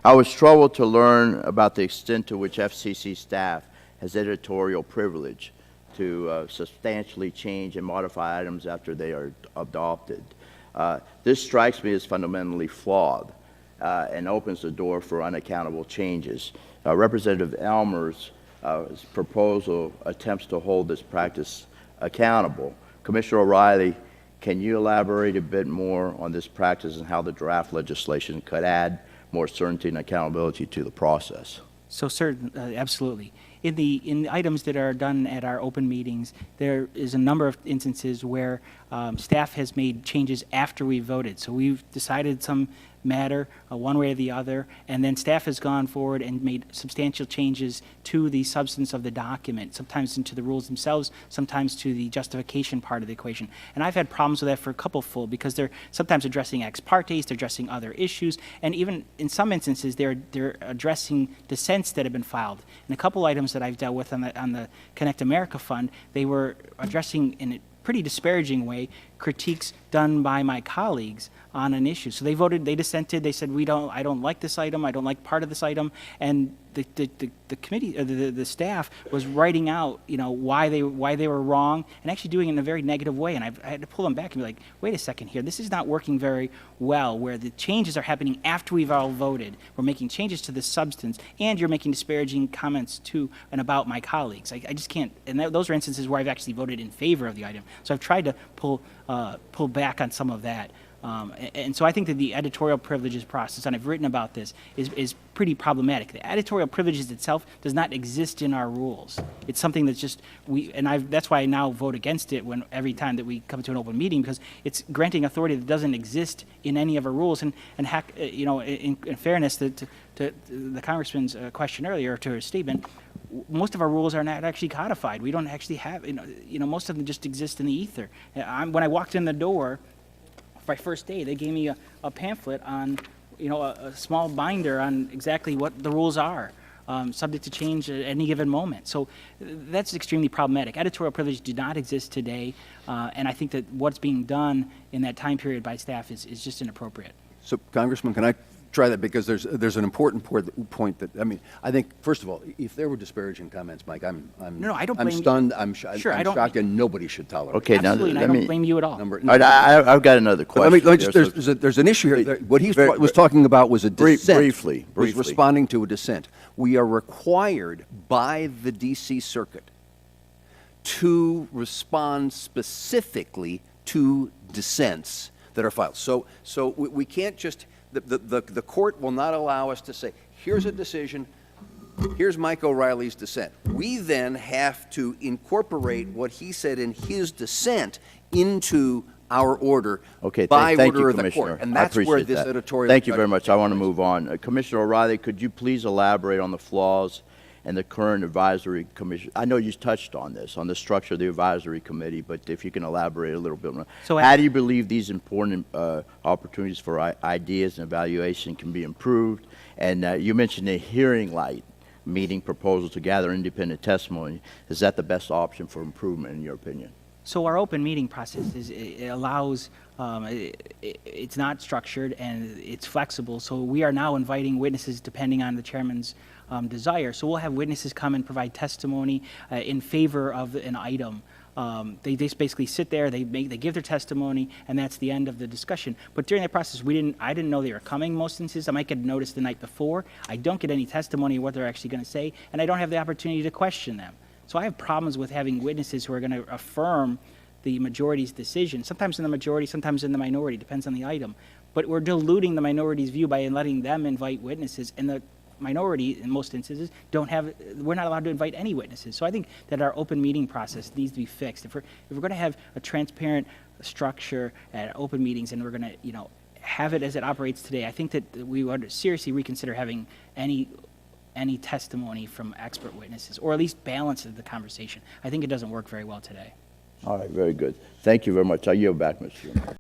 I was troubled to learn about the extent to which FCC staff has editorial privilege to substantially change and modify items after they are adopted. This strikes me as fundamentally flawed and opens the door for unaccountable changes. Representative Elmer's proposal attempts to hold this practice accountable. Commissioner O'Reilly, can you elaborate a bit more on this practice and how the draft legislation could add more certainty and accountability to the process? So absolutely. In the items that are done at our open meetings, there is a number of instances where staff has made changes after we voted. So we've decided some matter one way or the other, and then staff has gone forward and made substantial changes to the substance of the document, sometimes into the rules themselves, sometimes to the justification part of the equation. And I've had problems with that for a couple because they're sometimes addressing ex partes, they're addressing other issues, and even in some instances they're addressing dissents that have been filed. In a couple items that I've dealt with on the Connect America Fund, they were addressing in a pretty disparaging way critiques done by my colleagues on an issue. So they voted, they dissented, they said, I don't like this item, I don't like part of this item, and the committee, the staff was writing out, why they were wrong, and actually doing it in a very negative way. And I had to pull them back and be like, wait a second here, this is not working very well, where the changes are happening after we've all voted. We're making changes to the substance, and you're making disparaging comments to and about my colleagues. I just can't, and those are instances where I've actually voted in favor of the item. So I've tried to pull back on some of that. And so I think that the editorial privileges process, and I've written about this, is pretty problematic. The editorial privileges itself does not exist in our rules. It's something that's just, that's why I now vote against it every time that we come to an open meeting, because it's granting authority that doesn't exist in any of our rules. And in fairness to the Congressman's question earlier, to her statement, most of our rules are not actually codified. We don't actually have, most of them just exist in the ether. When I walked in the door, my first day, they gave me a pamphlet on, a small binder on exactly what the rules are, subject to change at any given moment. So that's extremely problematic. Editorial privilege do not exist today, and I think that what's being done in that time period by staff is just inappropriate. So, Congressman, can I try that? Because there's an important point that, I think, first of all, if there were disparaging comments, Mike, I don't blame stunned, I'm shocked, and nobody should tolerate it. Okay, absolutely, now, and I don't blame you at all. I've got another question. There's an issue here. What he was talking about was a dissent. Briefly. Was responding to a dissent. We are required by the D.C. Circuit to respond specifically to dissents that are filed. So we can't just, the court will not allow us to say, here's a decision, here's Mike O'Reilly's dissent. We then have to incorporate what he said in his dissent into our order by order of the court. And that's where this editorial... Thank you very much. I want to move on. Commissioner O'Reilly, could you please elaborate on the flaws and the current advisory commission? I know you touched on this, on the structure of the advisory committee, but if you can elaborate a little bit more. So how do you believe these important opportunities for ideas and evaluation can be improved? And you mentioned a hearing light meeting proposal to gather independent testimony. Is that the best option for improvement in your opinion? So our open meeting process it allows, it's not structured and it's flexible. So we are now inviting witnesses depending on the chairman's desire. So we'll have witnesses come and provide testimony in favor of an item. They just basically sit there, they give their testimony, and that's the end of the discussion. But during that process, I didn't know they were coming most instances. I might get notice the night before. I don't get any testimony of what they're actually going to say, and I don't have the opportunity to question them. So I have problems with having witnesses who are going to affirm the majority's decision, sometimes in the majority, sometimes in the minority, depends on the item. But we're diluting the minority's view by letting them invite witnesses, and the minority, in most instances, we're not allowed to invite any witnesses. So I think that our open meeting process needs to be fixed. If we're going to have a transparent structure at open meetings and we're going to, have it as it operates today, I think that we would seriously reconsider having any testimony from expert witnesses, or at least balance the conversation. I think it doesn't work very well today. All right, very good. Thank you very much. I yield back, Mr. Chairman.